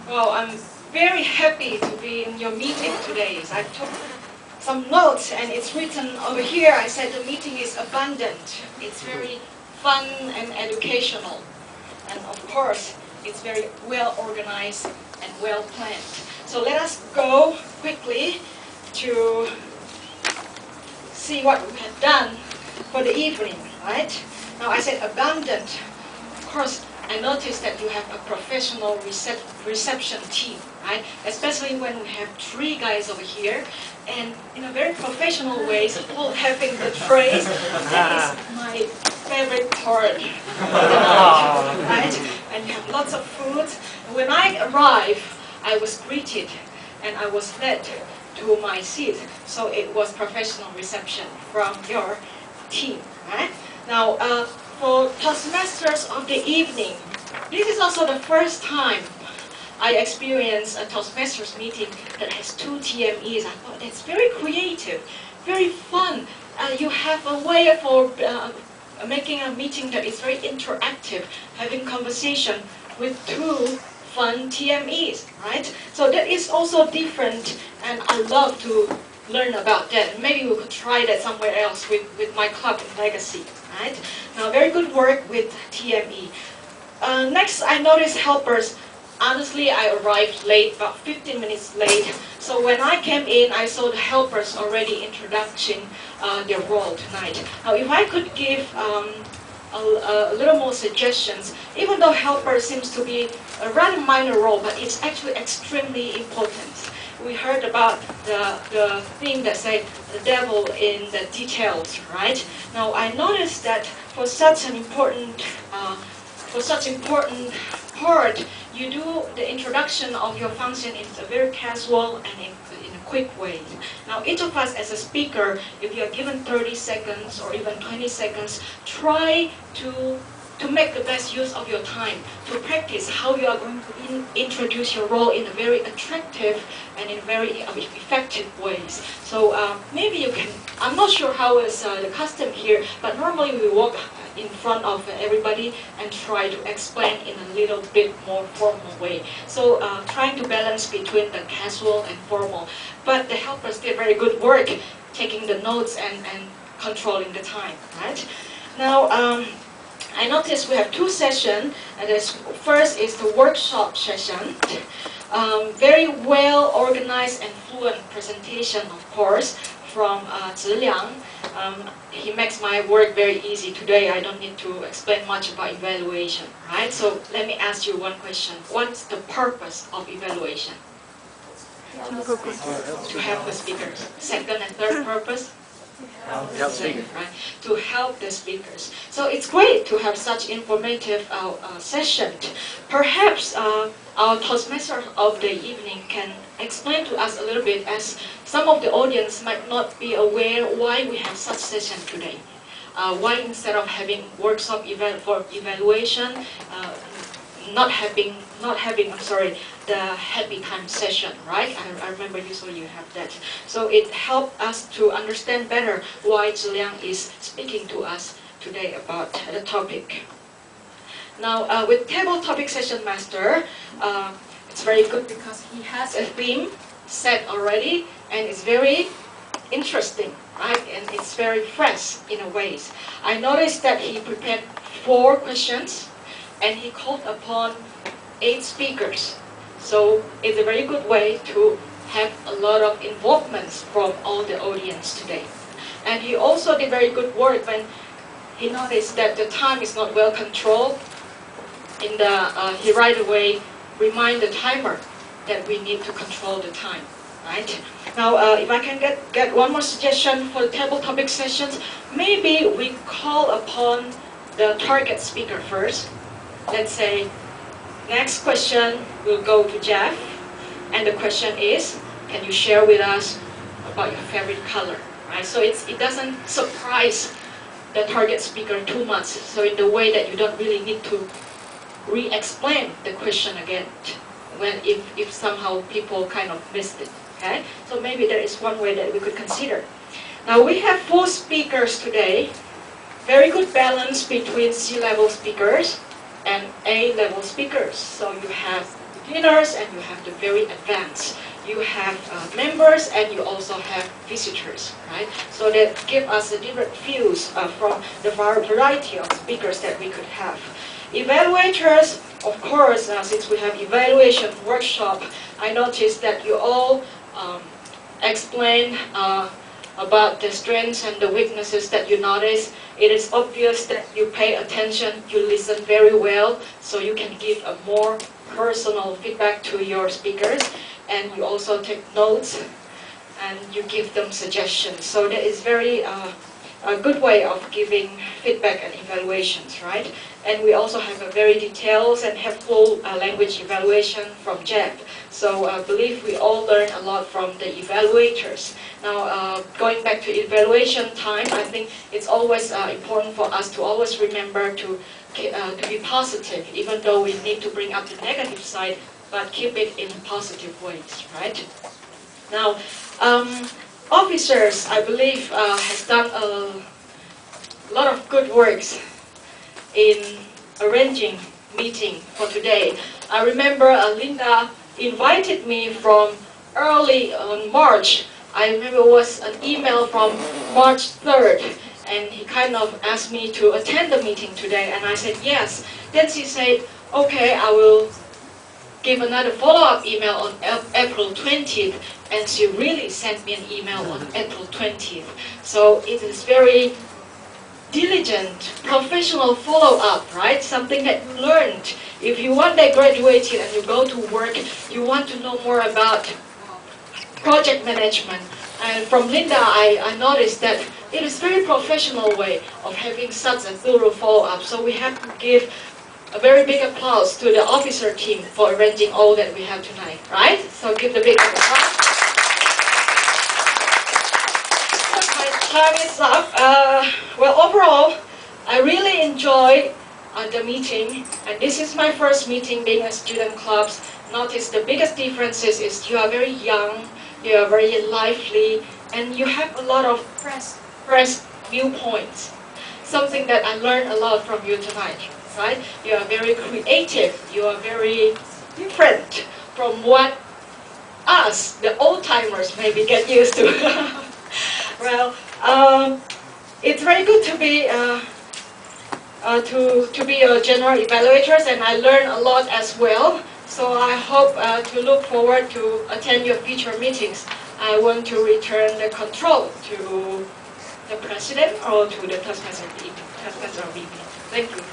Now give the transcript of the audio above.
Well, I'm very happy to be in your meeting today. I took some notes and it's written over here. I said the meeting is abundant. It's very fun and educational. And of course, it's very well organized and well planned. So let us go quickly to see what we have done for the evening, right? Now I said abundant. Of course, I noticed that you have a professional reception team, right? Especially when we have 3 guys over here, and in a very professional way, all having the trays. That is my favorite part of the night, right? And you have lots of food. When I arrived, I was greeted, and I was led to my seat. So it was professional reception from your team, right? Now, for Toastmasters of the evening, this is also the first time I experienced a Toastmasters meeting that has 2 TMEs. I thought it's very creative, very fun. You have a way for making a meeting that is very interactive, having conversation with 2 fun TMEs, right? So that is also different, and I love to learn about that. Maybe we could try that somewhere else with my club in Legacy, right? Now, very good work with TME. Next, I noticed helpers. Honestly, I arrived late, about 15 minutes late. So when I came in, I saw the helpers already introducing their role tonight. Now, if I could give a little more suggestions, even though helper seems to be a rather minor role, but it's actually extremely important. We heard about the thing that say the devil in the details, right? Now I noticed that for such an important part, you do the introduction of your function in a very casual and in a quick way. Now each of us as a speaker, if you are given 30 seconds or even 20 seconds, try to make the best use of your time, to practice how you are going to introduce your role in a very attractive and in very effective ways. So maybe you can, I'm not sure how is the custom here, but normally we walk in front of everybody and try to explain in a little bit more formal way. So trying to balance between the casual and formal. But the helpers did very good work taking the notes and controlling the time, right? Now, I noticed we have 2 sessions. First is the workshop session. Very well organized and fluent presentation, of course, from Ziliang. He makes my work very easy today. I don't need to explain much about evaluation, right? So let me ask you one question. What's the purpose of evaluation? To help the speakers. Second and third purpose? Help speakers. Right? To help the speakers. So it's great to have such informative session. Perhaps our Toastmaster of the evening can explain to us a little bit, as some of the audience might not be aware why we have such session today. Why instead of having workshop for evaluation, not having the happy time session, right? I remember usually you have that. So it helped us to understand better why Ziliang is speaking to us today about the topic. Now, with table topic session master, it's very good because he has a theme set already, and it's very interesting, right? And it's very fresh in a way. I noticed that he prepared 4 questions, and he called upon 8 speakers. So it's a very good way to have a lot of involvements from all the audience today. And he also did very good work when he noticed that the time is not well controlled. He right away remind the timer that we need to control the time, right? Now, if I can get one more suggestion for the table topic sessions, maybe we call upon the target speaker first. Let's say, next question will go to Jeff, and the question is, can you share with us about your favorite color, right? So it doesn't surprise the target speaker too much, so in the way that you don't really need to re-explain the question again if somehow people kind of missed it, okay? So maybe there is one way that we could consider. Now we have 4 speakers today, very good balance between C-level speakers and A-level speakers. So you have beginners and you have the very advanced. You have members and you also have visitors, right? So that give us a different views from the variety of speakers that we could have. Evaluators, of course, since we have evaluation workshop, I noticed that you all explain about the strengths and the weaknesses that you notice. It is obvious that you pay attention, you listen very well, so you can give a more personal feedback to your speakers, and you also take notes and you give them suggestions. So that is very a good way of giving feedback and evaluations, right? And we also have a very detailed and helpful language evaluation from Jeb. So I believe we all learn a lot from the evaluators. Now, going back to evaluation time, I think it's always important for us to always remember to be positive, even though we need to bring up the negative side, but keep it in positive ways, right? Now, officers, I believe, has done a lot of good works in arranging meeting for today. I remember Linda invited me from early on March. I remember it was an email from March 3rd, and he kind of asked me to attend the meeting today, and I said yes. Then she said, okay, I will give another follow-up email on April 20th, and she really sent me an email on April 20th. So it is very diligent, professional follow-up, right? Something that you learned. If you one day graduated and you go to work, you want to know more about project management. And from Linda, I noticed that it is a very professional way of having such a thorough follow-up. So we have to give a very big applause to the officer team for arranging all that we have tonight, right? So give the big applause. My time is up. Well, overall, I really enjoyed the meeting, and this is my first meeting being a student clubs. Notice the biggest differences is you are very young, you are very lively, and you have a lot of fresh viewpoints. Something that I learned a lot from you tonight, right? You are very creative, you are very different from what us, the old-timers, maybe get used to. Well, it's very good to be general evaluators, and I learned a lot as well. So I hope to look forward to attend your future meetings. I want to return the control to the president or to the taskmaster VP. Thank you.